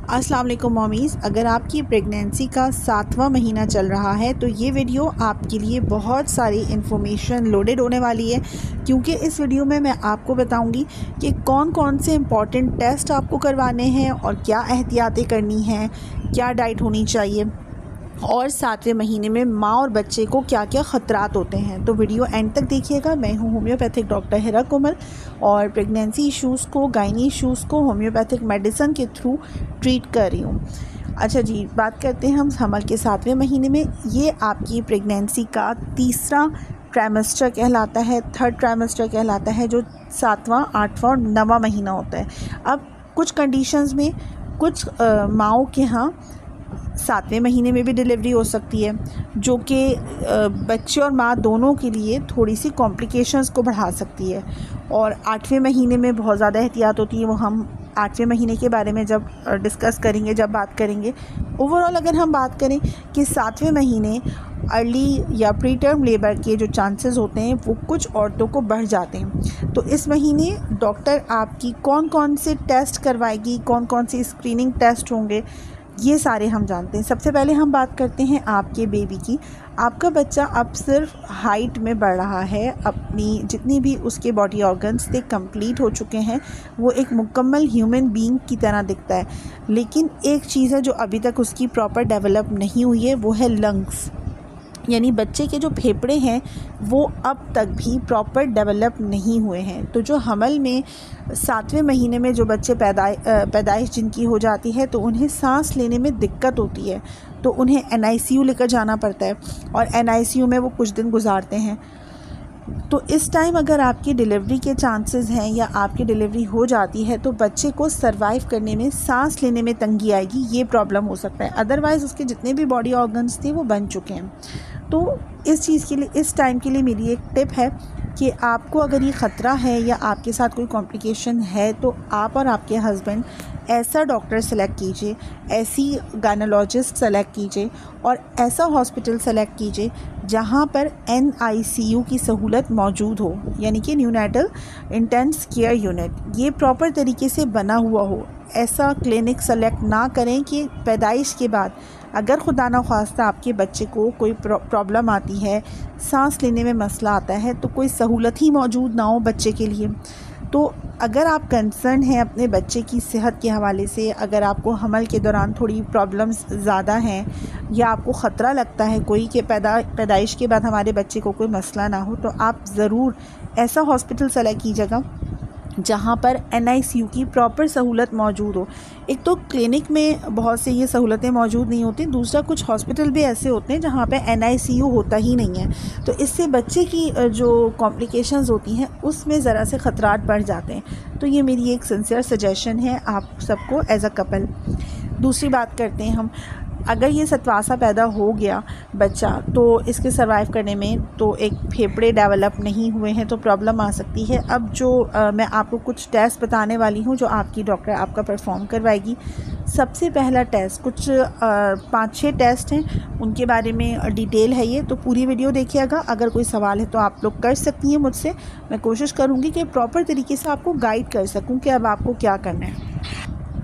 अस्सलाम वालेकुम मॉमीज़। अगर आपकी प्रेगनेंसी का 7वां महीना चल रहा है तो ये वीडियो आपके लिए बहुत सारी इन्फॉर्मेशन लोडेड होने वाली है, क्योंकि इस वीडियो में मैं आपको बताऊंगी कि कौन कौन से इम्पॉर्टेंट टेस्ट आपको करवाने हैं और क्या एहतियातें करनी हैं, क्या डाइट होनी चाहिए और 7वें महीने में माँ और बच्चे को क्या क्या ख़तरात होते हैं। तो वीडियो एंड तक देखिएगा। मैं हूँ होम्योपैथिक डॉक्टर हिरा कोमल और प्रेगनेंसी इश्यूज़ को, गायनी इश्यूज़ को होम्योपैथिक मेडिसिन के थ्रू ट्रीट कर रही हूँ। अच्छा जी, बात करते हैं हम हमल के 7वें महीने में। ये आपकी प्रेगनेंसी का तीसरा ट्राइमेस्टर कहलाता है, थर्ड ट्राइमेस्टर कहलाता है, जो 7वां, 8वां और 9वां महीना होता है। अब कुछ कंडीशंस में कुछ माँओं के यहाँ 7वें महीने में भी डिलीवरी हो सकती है, जो कि बच्चे और माँ दोनों के लिए थोड़ी सी कॉम्प्लिकेशंस को बढ़ा सकती है। और 8वें महीने में बहुत ज़्यादा एहतियात होती है, वो हम 8वें महीने के बारे में जब डिस्कस करेंगे, जब बात करेंगे। ओवरऑल अगर हम बात करें कि 7वें महीने अर्ली या प्री टर्म लेबर के जो चांसेस होते हैं वो कुछ औरतों को बढ़ जाते हैं। तो इस महीने डॉक्टर आपकी कौन कौन से टेस्ट करवाएगी, कौन कौन से स्क्रीनिंग टेस्ट होंगे, ये सारे हम जानते हैं। सबसे पहले हम बात करते हैं आपके बेबी की। आपका बच्चा अब सिर्फ हाइट में बढ़ रहा है, अपनी जितनी भी उसके बॉडी ऑर्गन्स थे कंप्लीट हो चुके हैं, वो एक मुकम्मल ह्यूमन बीइंग की तरह दिखता है। लेकिन एक चीज़ है जो अभी तक उसकी प्रॉपर डेवलप नहीं हुई है, वो है लंग्स, यानी बच्चे के जो फेफड़े हैं वो अब तक भी प्रॉपर डेवलप नहीं हुए हैं। तो जो हमल में 7वें महीने में जो बच्चे पैदाइश जिनकी हो जाती है तो उन्हें सांस लेने में दिक्कत होती है, तो उन्हें NICU लेकर जाना पड़ता है और NICU में वो कुछ दिन गुजारते हैं। तो इस टाइम अगर आपकी डिलीवरी के चांसेस हैं या आपकी डिलीवरी हो जाती है तो बच्चे को सरवाइव करने में, सांस लेने में तंगी आएगी, ये प्रॉब्लम हो सकता है। अदरवाइज़ उसके जितने भी बॉडी ऑर्गन्स थे वो बन चुके हैं। तो इस चीज़ के लिए, इस टाइम के लिए मेरी एक टिप है कि आपको अगर ये ख़तरा है या आपके साथ कोई कॉम्प्लिकेशन है तो आप और आपके हस्बैंड ऐसा डॉक्टर सेलेक्ट कीजिए, ऐसी गायनोलॉजिस्ट सेलेक्ट कीजिए और ऐसा हॉस्पिटल सेलेक्ट कीजिए जहाँ पर NICU की सहूलत मौजूद हो, यानी कि न्यूनेटल इंटेंस केयर यूनिट, ये प्रॉपर तरीके से बना हुआ हो। ऐसा क्लिनिक सेलेक्ट ना करें कि पैदाइश के बाद अगर खुदा ना ख्वास्ता आपके बच्चे को कोई प्रॉब्लम आती है, सांस लेने में मसला आता है, तो कोई सहूलत ही मौजूद ना हो बच्चे के लिए। तो अगर आप कंसर्न हैं अपने बच्चे की सेहत के हवाले से, अगर आपको हमल के दौरान थोड़ी प्रॉब्लम्स ज़्यादा हैं या आपको ख़तरा लगता है कोई कि पैदाइश के बाद हमारे बच्चे को कोई मसला ना हो, तो आप ज़रूर ऐसा हॉस्पिटल सेलेक्ट कीजिएगा जहाँ पर NICU की प्रॉपर सहूलत मौजूद हो। एक तो क्लिनिक में बहुत से ये सहूलतें मौजूद नहीं होती, दूसरा कुछ हॉस्पिटल भी ऐसे होते हैं जहाँ पे NICU होता ही नहीं है, तो इससे बच्चे की जो कॉम्प्लिकेशंस होती हैं उसमें ज़रा से ख़तरात बढ़ जाते हैं। तो ये मेरी एक सिंसियर सजेशन है आप सबको एज अ कपल। दूसरी बात करते हैं हम, अगर ये सतवासा पैदा हो गया बच्चा तो इसके सर्वाइव करने में तो एक फेफड़े डेवलप नहीं हुए हैं तो प्रॉब्लम आ सकती है। अब जो मैं आपको कुछ टेस्ट बताने वाली हूँ जो आपकी डॉक्टर आपका परफॉर्म करवाएगी। सबसे पहला टेस्ट, कुछ 5-6 टेस्ट हैं, उनके बारे में डिटेल है ये, तो पूरी वीडियो देखिएगा। अगर कोई सवाल है तो आप लोग कर सकती हैं मुझसे, मैं कोशिश करूँगी कि प्रॉपर तरीके से आपको गाइड कर सकूँ कि अब आपको क्या करना है।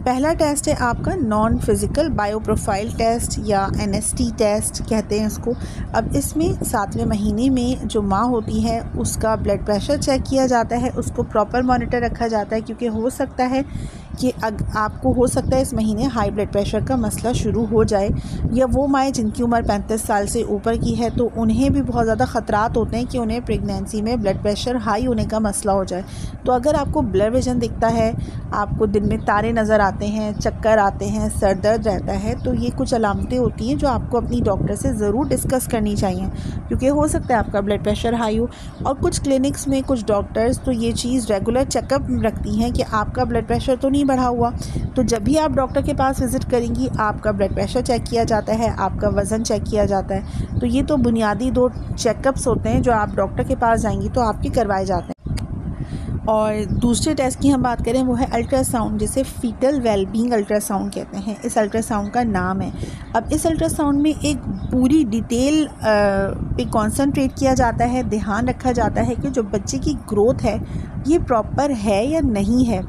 पहला टेस्ट है आपका non physical bio profile test या NST टेस्ट कहते हैं इसको। अब इसमें 7वें महीने में जो माँ होती है उसका ब्लड प्रेशर चेक किया जाता है, उसको प्रॉपर मॉनिटर रखा जाता है, क्योंकि हो सकता है कि आपको हो सकता है इस महीने हाई ब्लड प्रेशर का मसला शुरू हो जाए, या वो माएँ जिनकी उम्र 35 साल से ऊपर की है तो उन्हें भी बहुत ज़्यादा ख़तरात होते हैं कि उन्हें प्रेगनेंसी में ब्लड प्रेशर हाई होने का मसला हो जाए। तो अगर आपको ब्लर विज़न दिखता है, आपको दिन में तारे नज़र आते हैं, चक्कर आते हैं, सर दर्द रहता है, तो ये कुछ अलामतें होती हैं जो आपको अपनी डॉक्टर से ज़रूर डिस्कस करनी चाहिए, क्योंकि हो सकता है आपका ब्लड प्रेशर हाई हो। और कुछ क्लिनिक्स में कुछ डॉक्टर्स तो ये चीज़ रेगुलर चेकअप रखती हैं कि आपका ब्लड प्रेशर तो नहीं बढ़ा हुआ। तो जब भी आप डॉक्टर के पास विज़िट करेंगी आपका ब्लड प्रेशर चेक किया जाता है, आपका वज़न चेक किया जाता है। तो ये तो बुनियादी 2 चेकअप्स होते हैं जो आप डॉक्टर के पास जाएंगी तो आपके करवाए जाते हैं। और दूसरे टेस्ट की हम बात करें वो है अल्ट्रासाउंड, जिसे फीटल वेलबींग अल्ट्रासाउंड कहते हैं, इस अल्ट्रासाउंड का नाम है। अब इस अल्ट्रासाउंड में एक पूरी डिटेल पे कॉन्संट्रेट किया जाता है, ध्यान रखा जाता है कि जो बच्चे की ग्रोथ है ये प्रॉपर है या नहीं है।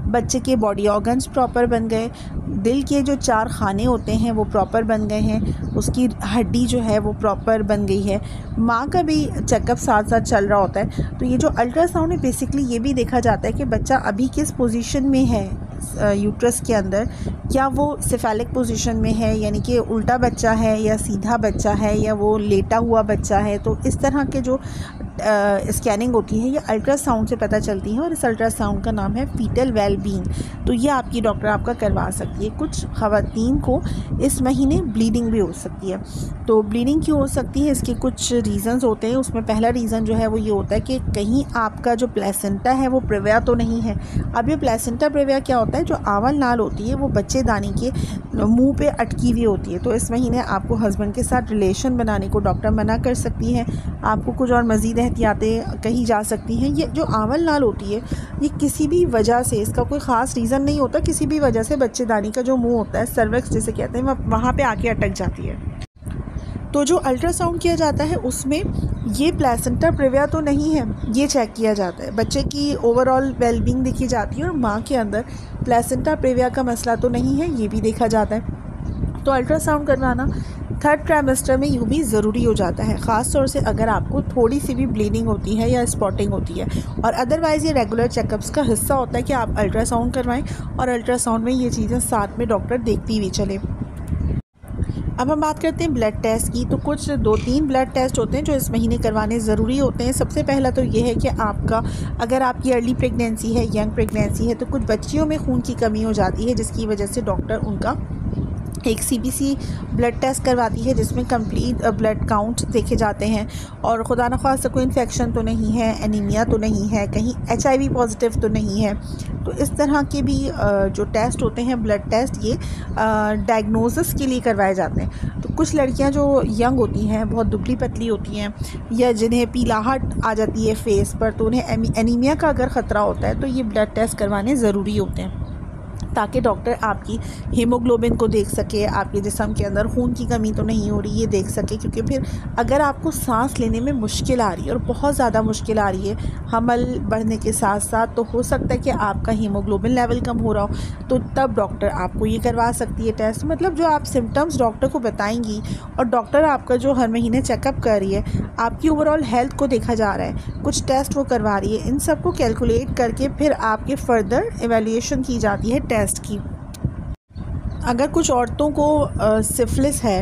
बच्चे के बॉडी ऑर्गन्स प्रॉपर बन गए, दिल के जो 4 खाने होते हैं वो प्रॉपर बन गए हैं, उसकी हड्डी जो है वो प्रॉपर बन गई है, माँ का भी चेकअप साथ साथ चल रहा होता है। तो ये जो अल्ट्रासाउंड में बेसिकली ये भी देखा जाता है कि बच्चा अभी किस पोजीशन में है यूट्रस के अंदर, क्या वो सिफेलिक पोजीशन में है यानी कि उल्टा बच्चा है या सीधा बच्चा है या वो लेटा हुआ बच्चा है। तो इस तरह के जो स्कैनिंग होती है ये अल्ट्रासाउंड से पता चलती है और इस अल्ट्रासाउंड का नाम है फीटल वेलबींग। तो ये आपकी डॉक्टर आपका करवा सकती है। कुछ ख़वातीन को इस महीने ब्लीडिंग भी हो सकती है। तो ब्लीडिंग क्यों हो सकती है, इसके कुछ रीज़न्स होते हैं। उसमें पहला रीज़न जो है वो ये होता है कि कहीं आपका जो प्लेसेंटा है वो प्रेविया तो नहीं है। अब ये प्लेसेंटा प्रेविया क्या होता है, जो आंवल नाल होती है वो बच्चेदानी के मुंह पे अटकी हुई होती है। तो इस महीने आपको हस्बैंड के साथ रिलेशन बनाने को डॉक्टर मना कर सकती है। आपको कुछ और मज़ीद एहतियातें कही जा सकती हैं। ये जो आंवल नाल होती है ये किसी भी वजह से, इसका कोई ख़ास रीज़न नहीं होता, किसी भी वजह से बच्चेदानी का जो मुंह होता है, सर्विक्स जिसे कहते हैं, वहाँ पे आके अटक जाती है। तो जो अल्ट्रासाउंड किया जाता है उसमें ये प्लेसेंटा प्रेविया तो नहीं है, ये चेक किया जाता है। बच्चे की ओवरऑल वेलबींग देखी जाती है और माँ के अंदर प्लेसेंटा प्रेविया का मसला तो नहीं है, ये भी देखा जाता है। तो अल्ट्रासाउंड करवाना 3rd ट्राइमेस्टर में यूँ भी ज़रूरी हो जाता है, ख़ास तौर से अगर आपको थोड़ी सी भी ब्लीडिंग होती है या स्पॉटिंग होती है। और अदरवाइज़ ये रेगुलर चेकअप्स का हिस्सा होता है कि आप अल्ट्रासाउंड करवाएं और अल्ट्रासाउंड में ये चीज़ें साथ में डॉक्टर देखती हुई चले। अब हम बात करते हैं ब्लड टेस्ट की। तो कुछ 2-3 ब्लड टेस्ट होते हैं जो इस महीने करवाने ज़रूरी होते हैं। सबसे पहला तो ये है कि आपका, अगर आपकी अर्ली प्रेगनेंसी है, यंग प्रेगनेंसी है, तो कुछ बच्चियों में खून की कमी हो जाती है जिसकी वजह से डॉक्टर उनका एक CBC ब्लड टेस्ट करवाती है जिसमें कंप्लीट ब्लड काउंट देखे जाते हैं और खुदा न ख़ास्ता कोई इन्फेक्शन तो नहीं है, एनीमिया तो नहीं है, कहीं HIV पॉजिटिव तो नहीं है। तो इस तरह के भी जो टेस्ट होते हैं ब्लड टेस्ट, ये डायग्नोसिस के लिए करवाए जाते हैं। तो कुछ लड़कियां जो यंग होती हैं, बहुत दुबली पतली होती हैं या जिन्हें पीलाहट आ जाती है फेस पर, तो उन्हें एनीमिया का अगर ख़तरा होता है तो ये ब्लड टेस्ट करवाने ज़रूरी होते हैं ताकि डॉक्टर आपकी हीमोग्लोबिन को देख सके, आपके जिस्म के अंदर खून की कमी तो नहीं हो रही ये देख सके। क्योंकि फिर अगर आपको सांस लेने में मुश्किल आ रही है और बहुत ज़्यादा मुश्किल आ रही है हमल बढ़ने के साथ साथ, तो हो सकता है कि आपका हीमोग्लोबिन लेवल कम हो रहा हो, तो तब डॉक्टर आपको ये करवा सकती है टेस्ट। मतलब जो आप सिम्टम्स डॉक्टर को बताएंगी और डॉक्टर आपका जो हर महीने चेकअप कर रही है, आपकी ओवरऑल हेल्थ को देखा जा रहा है, कुछ टेस्ट वो करवा रही है, इन सब को कैलकुलेट करके फिर आपके फर्दर एवेल्यूएशन की जाती है टेस्ट की। अगर कुछ औरतों को सिफिलिस है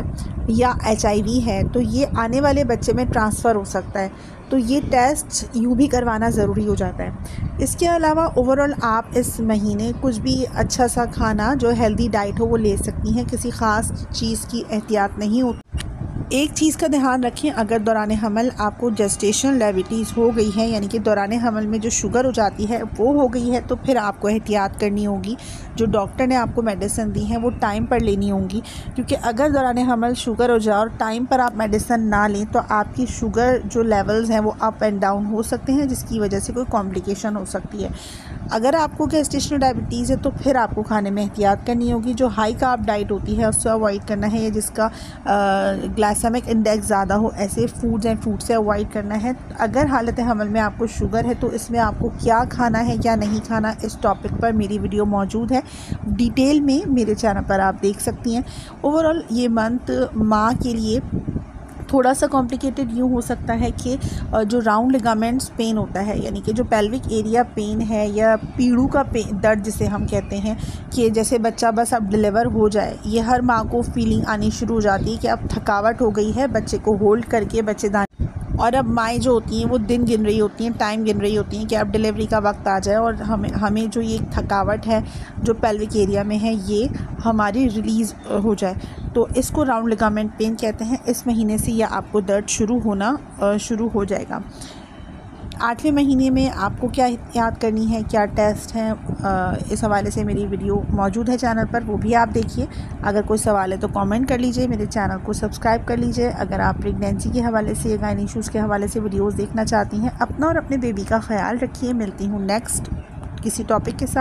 या HIV है तो ये आने वाले बच्चे में ट्रांसफ़र हो सकता है, तो ये टेस्ट यूँ भी करवाना ज़रूरी हो जाता है। इसके अलावा ओवरऑल आप इस महीने कुछ भी अच्छा सा खाना जो हेल्दी डाइट हो वो ले सकती हैं, किसी ख़ास चीज़ की एहतियात नहीं होती। एक चीज़ का ध्यान रखें, अगर दौरान हमल आपको जेस्टेशनल डायबिटीज़ हो गई है, यानी कि दौरान हमल में जो शुगर हो जाती है वो हो गई है, तो फिर आपको एहतियात करनी होगी। जो डॉक्टर ने आपको मेडिसिन दी है वो टाइम पर लेनी होंगी, क्योंकि अगर दौरान हमल शुगर हो जाए और टाइम पर आप मेडिसिन ना लें तो आपकी शुगर जो लेवल्स हैं वो अप एंड डाउन हो सकते हैं, जिसकी वजह से कोई कॉम्प्लिकेशन हो सकती है। अगर आपको गेस्टेशनल डायबिटीज़ है तो फिर आपको खाने में एहतियात करनी होगी। जो हाई कार्ब डाइट होती है उससे अवॉइड करना है, या जिसका ग्लाइसेमिक इंडेक्स ज़्यादा हो, ऐसे फूड्स एंड फ्रूट से अवॉइड करना है। अगर हालत हमल में आपको शुगर है तो इसमें आपको क्या खाना है क्या नहीं खाना, इस टॉपिक पर मेरी वीडियो मौजूद है, डिटेल में मेरे चैनल पर आप देख सकती हैं। ओवरऑल ये मंथ माँ के लिए थोड़ा सा कॉम्प्लिकेटेड यूँ हो सकता है कि जो राउंड लिगामेंट्स पेन होता है, यानी कि जो पेल्विक एरिया पेन है या पीड़ू का दर्द जिसे हम कहते हैं, कि जैसे बच्चा बस अब डिलीवर हो जाए, ये हर माँ को फीलिंग आनी शुरू हो जाती है कि अब थकावट हो गई है, बच्चे को होल्ड करके बच्चेदानी, और अब माएँ जो होती हैं वो दिन गिन रही होती हैं, टाइम गिन रही होती हैं कि अब डिलीवरी का वक्त आ जाए और हमें जो ये थकावट है जो पेल्विक एरिया में है ये हमारी रिलीज़ हो जाए। तो इसको राउंड लिगामेंट पेन कहते हैं। इस महीने से यह आपको दर्द शुरू हो जाएगा। 8वें महीने में आपको क्या याद करनी है, क्या टेस्ट हैं, इस हवाले से मेरी वीडियो मौजूद है चैनल पर, वो भी आप देखिए। अगर कोई सवाल है तो कमेंट कर लीजिए, मेरे चैनल को सब्सक्राइब कर लीजिए। अगर आप प्रेगनेंसी के हवाले से या गायनी इश्यूज़ के हवाले से वीडियोस देखना चाहती हैं, अपना और अपने बेबी का ख्याल रखिए। मिलती हूँ नेक्स्ट किसी टॉपिक के साथ।